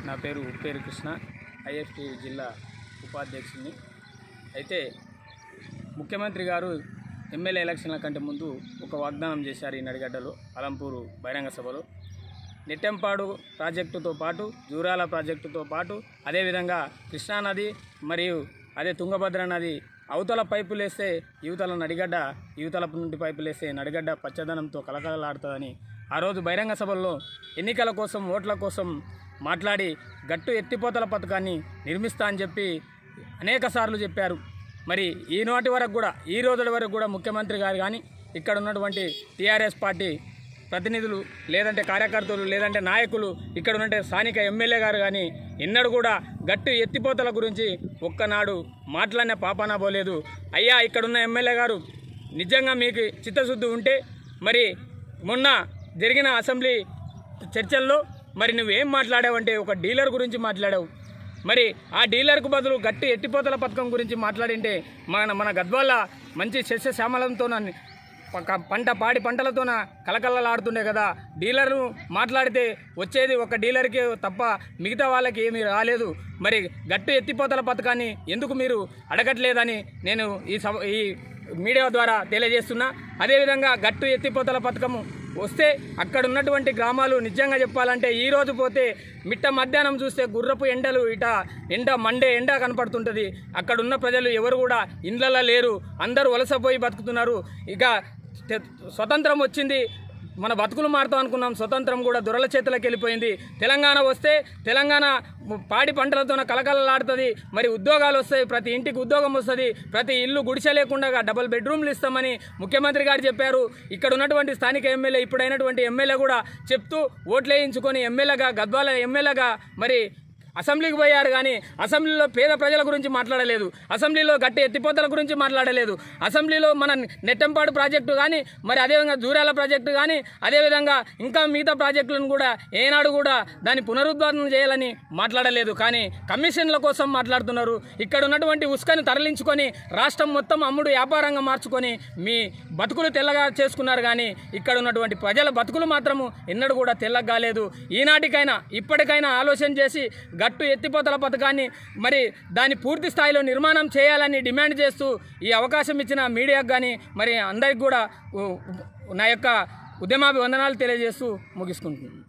నా పేరు ఉప్పేరు కృష్ణ, ఐఎఫ్టీ జిల్లా ఉపాధ్యక్షుని. అయితే ముఖ్యమంత్రి గారు ఎమ్మెల్యే ఎలక్షన్ల కంటే ముందు ఒక వాగ్దానం చేశారు. ఈ నడిగడ్డలో అలంపూరు బహిరంగ సభలో నెట్టెంపాడు ప్రాజెక్టుతో పాటు జూరాల ప్రాజెక్టుతో పాటు అదేవిధంగా కృష్ణానది మరియు అదే తుంగభద్ర నది అవతల పైపులు వేస్తే యువతల నడిగడ్డ, యువతల నుండి పైపులు వేస్తే నడిగడ్డ పచ్చదనంతో కలకలలాడుతుందని ఆ రోజు బహిరంగ సభల్లో ఎన్నికల కోసం ఓట్ల కోసం మాట్లాడి గట్టు ఎత్తిపోతల పథకాన్ని నిర్మిస్తా అని చెప్పి అనేక సార్లు చెప్పారు. మరి ఈనాటి వరకు కూడా, ఈ రోజుల వరకు కూడా ముఖ్యమంత్రి గారు కానీ ఇక్కడ ఉన్నటువంటి టీఆర్ఎస్ పార్టీ ప్రతినిధులు లేదంటే కార్యకర్తలు లేదంటే నాయకులు ఇక్కడ ఉన్నట్టే స్థానిక ఎమ్మెల్యే గారు కానీ ఎన్నడూ కూడా గట్టు ఎత్తిపోతల గురించి ఒక్కనాడు మాట్లాడిన పాపాన పోలేదు. అయ్యా, ఇక్కడున్న ఎమ్మెల్యే గారు నిజంగా మీకు చిత్తశుద్ధి ఉంటే మరి మొన్న జరిగిన అసెంబ్లీ చర్చల్లో మరి నువ్వేం మాట్లాడావంటే ఒక డీలర్ గురించి మాట్లాడావు. మరి ఆ డీలర్కు బదులు గట్టి ఎత్తిపోతల పథకం గురించి మాట్లాడింటే మన గద్వాల మంచి సస్యశ్యామలంతో పాడి పంటలతోన కలకలలాడుతుండే కదా. డీలర్ను మాట్లాడితే వచ్చేది ఒక డీలర్కి తప్ప మిగతా వాళ్ళకి ఏమీ రాలేదు. మరి గట్టు ఎత్తిపోతల పథకాన్ని ఎందుకు మీరు అడగట్లేదని నేను ఈ మీడియా ద్వారా తెలియజేస్తున్నా. అదేవిధంగా గట్టు ఎత్తిపోతల పథకము వస్తే అక్కడ ఉన్నటువంటి గ్రామాలు నిజంగా చెప్పాలంటే ఈరోజు పోతే మిట్ట మధ్యాహ్నం చూస్తే గుర్రపు ఎండలు మండే ఎండ కనపడుతుంటుంది. అక్కడ ఉన్న ప్రజలు ఎవరు కూడా ఇండ్లలో లేరు, అందరూ వలసపోయి బతుకుతున్నారు. ఇక స్వతంత్రం వచ్చింది, మన బతుకులు మారుతాం అనుకున్నాం, స్వతంత్రం కూడా దొరల చేతులకు వెళ్ళిపోయింది. తెలంగాణ వస్తే తెలంగాణ పాడి పంటలతో కలకలలాడుతుంది. మరి ఉద్యోగాలు వస్తాయి, ప్రతి ఇంటికి ఉద్యోగం వస్తుంది, ప్రతి ఇల్లు గుడిసె లేకుండా డబుల్ బెడ్రూమ్లు ఇస్తామని ముఖ్యమంత్రి గారు చెప్పారు. ఇక్కడ ఉన్నటువంటి స్థానిక ఎమ్మెల్యే, ఇప్పుడైనటువంటి ఎమ్మెల్యే కూడా చెప్తూ ఓట్లు వేయించుకొని ఎమ్మెల్యేగా, గద్వాల ఎమ్మెల్యేగా మరి అసెంబ్లీకి పోయారు. కానీ అసెంబ్లీలో పేద ప్రజల గురించి మాట్లాడలేదు, అసెంబ్లీలో గట్టి ఎత్తిపోతల గురించి మాట్లాడలేదు, అసెంబ్లీలో మన నెట్టెంపాడు ప్రాజెక్టు కానీ మరి అదేవిధంగా జూరాల ప్రాజెక్టు కానీ అదేవిధంగా ఇంకా మిగతా ప్రాజెక్టులను కూడా ఏనాడు కూడా దాన్ని పునరుద్ధారణ చేయాలని మాట్లాడలేదు. కానీ కమిషన్ల కోసం మాట్లాడుతున్నారు. ఇక్కడ ఉన్నటువంటి ఉస్కని తరలించుకొని రాష్ట్రం మొత్తం అమ్ముడు వ్యాపారంగా మార్చుకొని మీ బతుకులు తెల్లగా చేసుకున్నారు. కానీ ఇక్కడ ఉన్నటువంటి ప్రజల బతుకులు మాత్రము ఎన్నడూ కూడా తెల్లగా కాలేదు. ఈనాటికైనా ఇప్పటికైనా ఆలోచన చేసి గట్టు ఎత్తిపోతల పథకాన్ని మరి దాన్ని పూర్తి స్థాయిలో నిర్మాణం చేయాలని డిమాండ్ చేస్తూ ఈ అవకాశం ఇచ్చిన మీడియాకు కానీ మరి అందరికి కూడా నా యొక్క ఉద్యమాభివందనాలు తెలియజేస్తూ ముగిసుకుంటున్నాను.